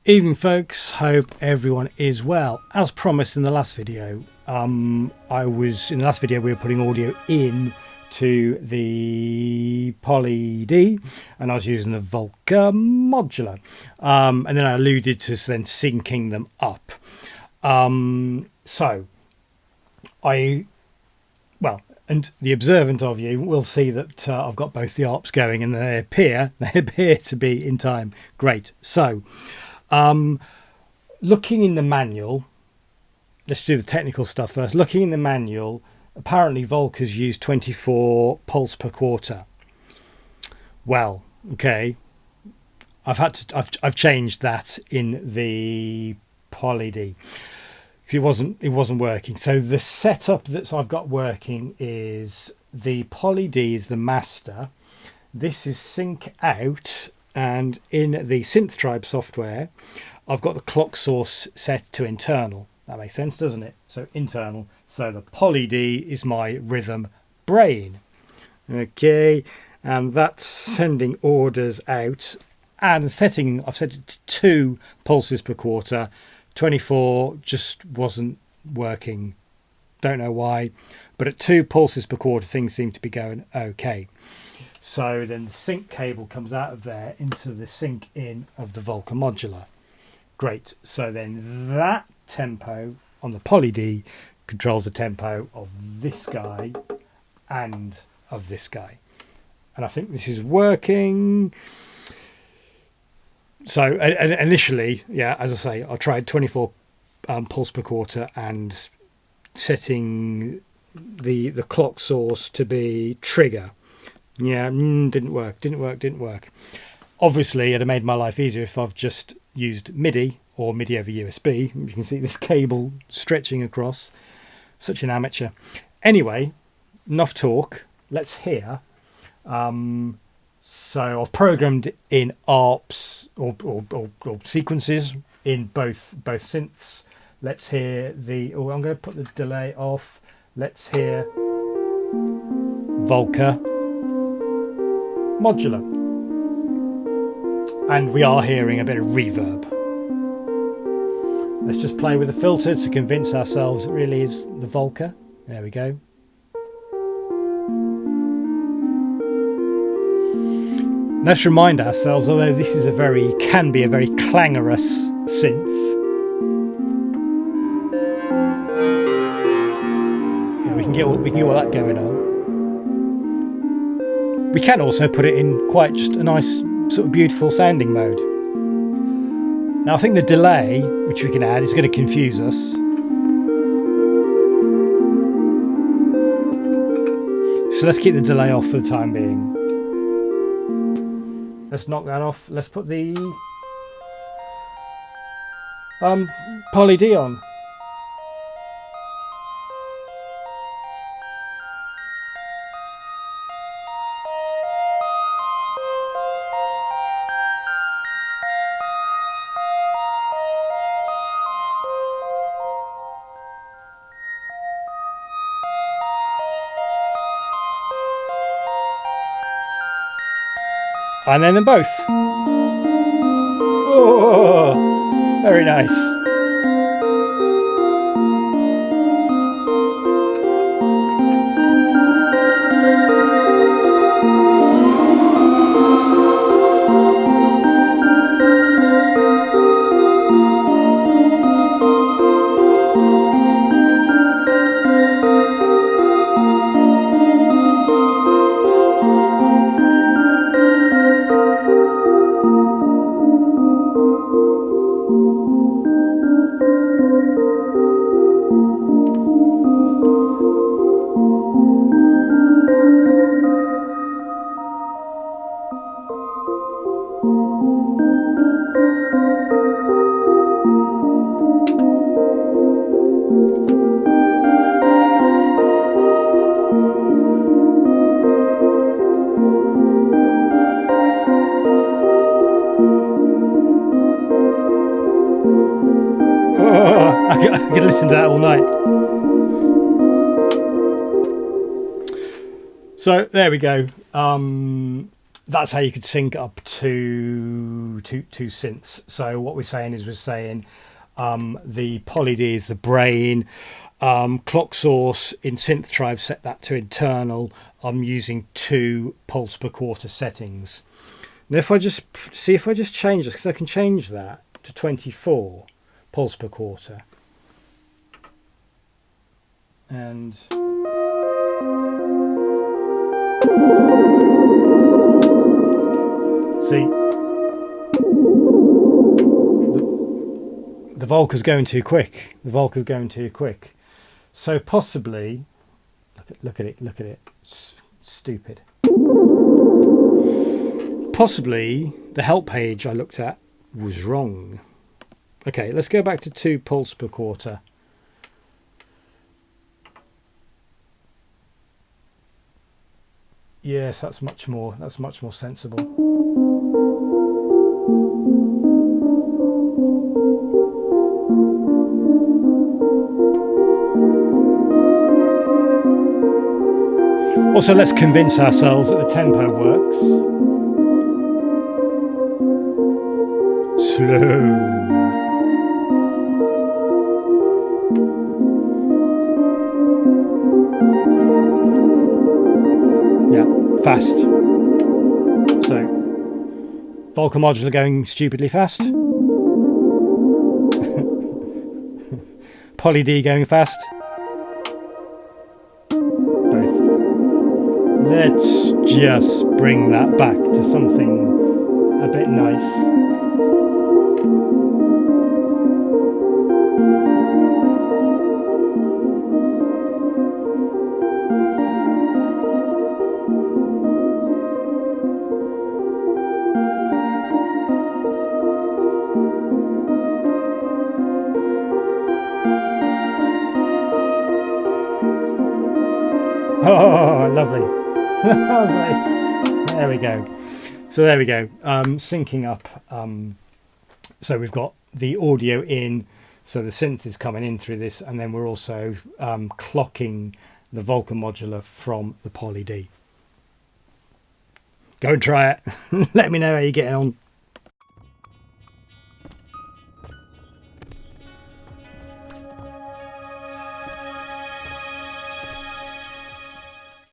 Evening folks, hope everyone is well. As promised in the last video, we were putting audio in to the PolyD and I was using the Volca modular, and then I alluded to then syncing them up. And the observant of you will see that I've got both the ARPs going and they appear to be in time. Great. So looking in the manual, let's do the technical stuff first. Looking in the manual, apparently Volca's use 24 pulse per quarter. Well, okay, I've changed that in the PolyD because it wasn't working. So the setup that I've got working is the PolyD is the master. This is sync out. And in the synth tribe software, I've got the clock source set to internal. That makes sense, doesn't it? So internal. So the PolyD is my rhythm brain. Okay, and that's sending orders out. And I've set it to 2 pulses per quarter. 24 just wasn't working. Don't know why. But at 2 pulses per quarter, things seem to be going okay. So then the sync cable comes out of there into the sync in of the Volca modular. Great. So then that tempo on the PolyD controls the tempo of this guy and of this guy. And I think this is working. So initially, yeah, as I say, I tried 24 pulse per quarter and setting the clock source to be trigger. Yeah, didn't work. Obviously, it'd have made my life easier if I've just used MIDI or MIDI over USB. You can see this cable stretching across. Such an amateur. Anyway, enough talk. Let's hear. So I've programmed in ARPs or sequences in both synths. Let's hear I'm going to put the delay off. Let's hear Volca modular, and we are hearing a bit of reverb. Let's just play with the filter to convince ourselves it really is the Volca. There we go. Let's remind ourselves, although this is can be a very clangorous synth, yeah, we can get all that going on. We can also put it in quite just a nice sort of beautiful sounding mode. Now I think the delay, which we can add, is going to confuse us. So let's keep the delay off for the time being. Let's knock that off. Let's put the PolyD on. And then them both. Oh, very nice. I could listen to that all night. So there we go. that's how you could sync up to synths. So what we're saying is the PolyD is the brain. Clock source in synth I've set that to internal. I'm using 2 pulse per quarter settings. Now if I just change this, because I can change that to 24 pulse per quarter, and see, the volca's going too quick. The volca's going too quick. So possibly, look at it. It's stupid. Possibly the help page I looked at was wrong. Okay, let's go back to 2 pulse per quarter. Yes, that's much more sensible. Also, let's convince ourselves that the tempo works. Slow. Yeah, fast. So, volca modular going stupidly fast. PolyD going fast. Both. Let's just bring that back to something a bit nice. Oh, lovely. Lovely. There we go. So there we go. Syncing up. So we've got the audio in, so the synth is coming in through this, and then we're also clocking the volca modular from the PolyD. Go and try it. Let me know how you get on.